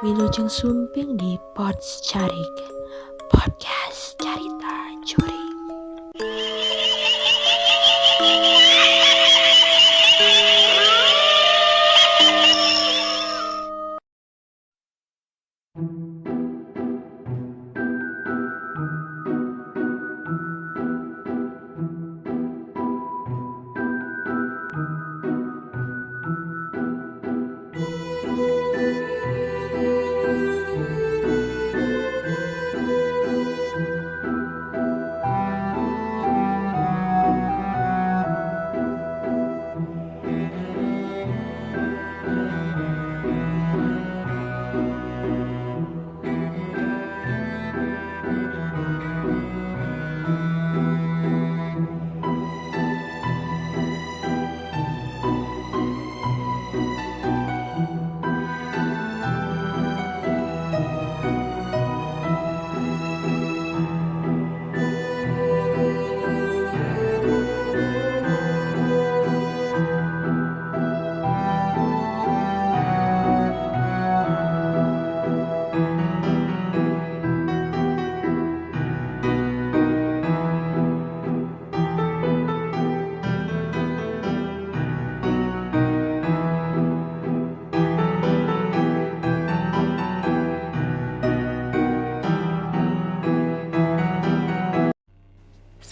Wilujeng Sumping di Pods Carik Podcast Carita Curi.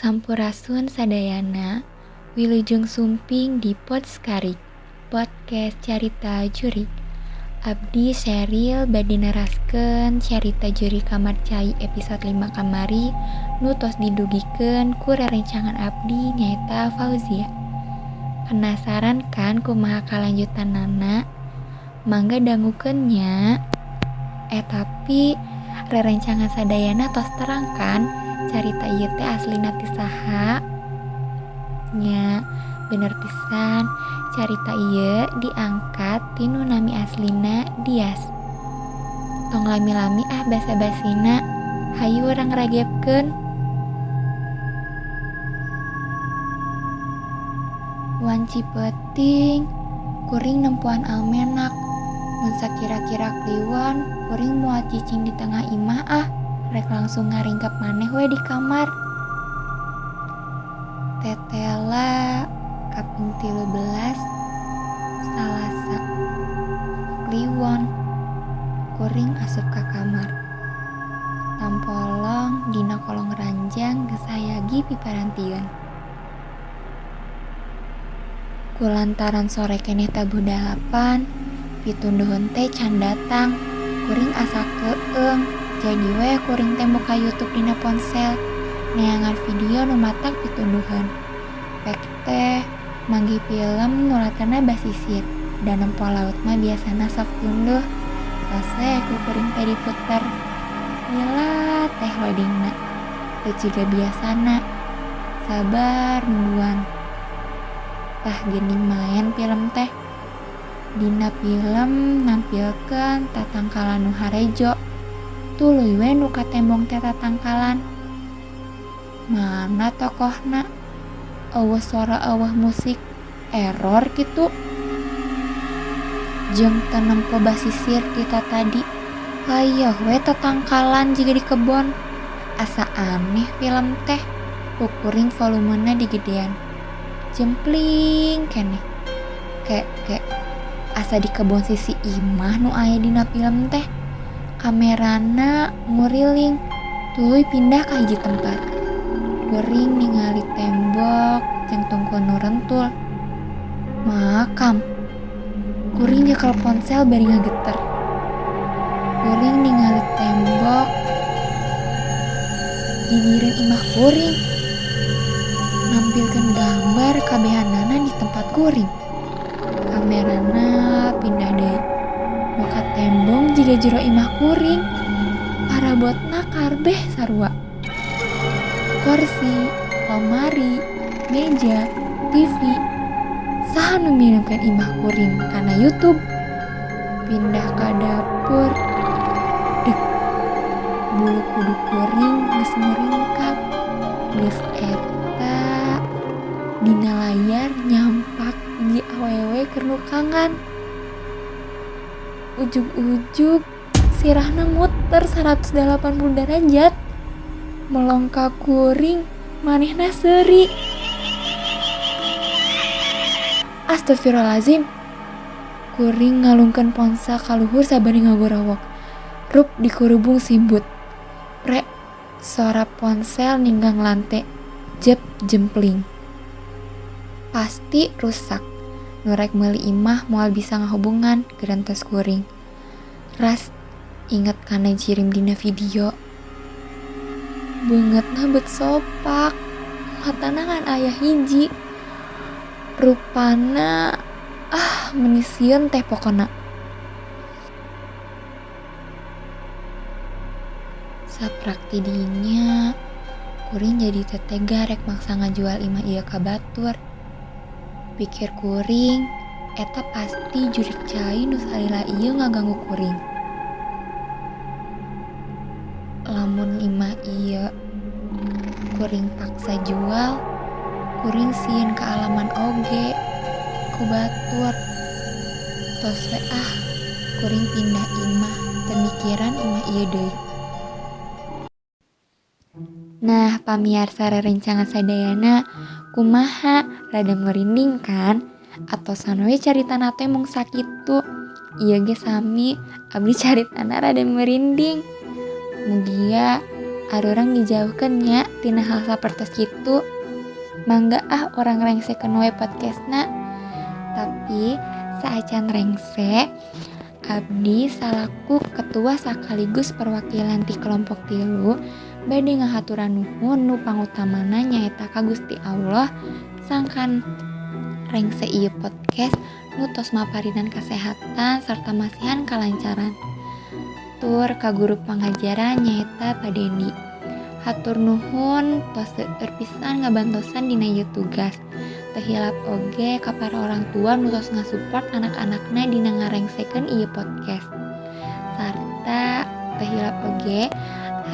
Sampurasun sadayana, Wilujeng Sumping di Podskarik, Podcast Carita Juri. Abdi Sheryl badi neraskeun carita juri kamar cai episode 5 kamari nutos didugikeun ku rerencangan abdi nyaeta Fauzia. Penasaran kan kumaha kalanjutanana? Mangga dangukeun nya. Tapi rerencangan sadayana tos terangkan carita ieu teh aslina ti saha? Nya, bener pisan, carita ieu diangkat ti nu nami aslina Dias. Tong lami-lami basa-basina, hayu urang ngaragebkeun. Wanci peuting, kuring nempuan almenak. Mun sakira-kira kliwan, kuring moal cicing di tengah imah rek langsung ngaringkep maneh we di kamar. Tetela kaping 13 Salasa kliwon kuring asup ka kamar. Tampolong dina kolong ranjang geus hayagi piparantieun. Kulantaran sore keneh tabuh dalapan, pitunduhun teh can datang, kuring asa keung. Jadi we kuring teh buka YouTube dina ponsel, neangan video nu matak pitunduhan. Pek teh manggi film nu latana basisir, dan nempo laut mah biasana sok tunduh. Tase ku kuring teh diputer, lila teh loadingna, teu jiga biasana, sabar nungguan. Tah geuning maen film teh. Dina film nampilkeun tatangkalan nu harejo. Tuluy we nu ka tembong teh tatangkalan. Mana tokohna? Eueuh suara eueuh musik error kitu. Jeung teu nempo basisir kita tadi. Hayeuh we tatangkalan jiga di kebon. Asa aneh film teh. Kuring volumena digedean. Jempling keneh. Kek asa di kebon sisi imah nu aya dina film teh. Kamerana nguriling, tuluy pindah ka hiji tempat. Kuring ningali tembok jeung tungkul nu rentul. Makam. Kuring nyekel ponsel bari ngageter. Kuring ningali tembok gigireun imah kuring. Nampilkeun gambar kabehanana di tempat kuring. Kamerana pindah deui. Muka tembong jiga jero imah kuring. Parabotna karbeh sarua. Kursi, lemari, meja, TV, saha nu miripkeun imah kuring kana YouTube. Pindah ka dapur. Dek, bulu kudu kuring geus muringkak. Geus eta dina layar nyampak ji awewe keur nu kangan. Ujug-ujug sirahna muter 180 derajat. Melongkak kuring, manehna seuri. Astagfirullahaladzim. Kuring ngalungkeun ponsel ka luhur sabari ngagorawok. Rup dikurubung simbut. Pre, suara ponsel ninggang lante. Jep jempling. Pasti rusak. Nurek meuli imah moal bisa ngahubungan gerantos kuring. Ras inget kana jirim dina video. Beungeutna beut sopak. Matana kan aya hiji. Rupana menisieun teh pokona. Saprak tidinya kuring jadi tetega rek maksa ngajual imah ieu ka batur. Pikir kuring eta pasti jurik cai nu salila ieu ngaganggu kuring. Lamun imah ieu kuring paksa jual, kuring sieun ka alaman oge ku batur. Tos we kuring pindah imah, teu mikiran imah ieu deui. Nah, pamiarsa rerencangan sadayana kumaha, rada merinding kan? Atau sanoe caritana teh mung sakitu. Ieu ge sami, abdi caritana rada merinding. Mugia arurang dijauhkeun nya tina hal sapertos kitu. Mangga orang rengsekeun we podcastna. Tapi saacan rengse, abdi salaku ketua sekaligus perwakilan ti kelompok 3 bade ngahaturan nuhun nu pangutamana nyaeta ka Gusti Allah sangkan rengse ieu podcast nu tos maparinan kasehatan sarta masihan kalancaran. Tur ka guru pangajaran nyaeta Pak Dendi. Hatur nuhun tos seueur pisan ngabantosan dina ieu tugas. Teu hilap oge ka para orang tua nu tos ngasupport anak-anakna dina ngarengsekeun ieu podcast. Sarta teu hilap oge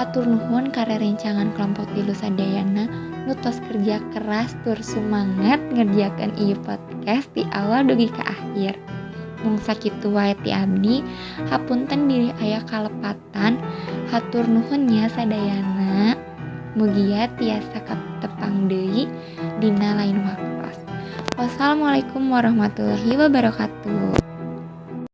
hatur nuhun ka rerencangan kelompok 3 sadayana nu tos kerja keras tur semangat ngerjakeun ieu podcast ti awal dugi ka akhir. Mung sakitu wae ti abdi, hapunten bilih aya kalepatan, hatur nuhun nya sadayana. Mugia tiasa katepang deui dina lain waktos. Wassalamualaikum warahmatullahi wabarakatuh.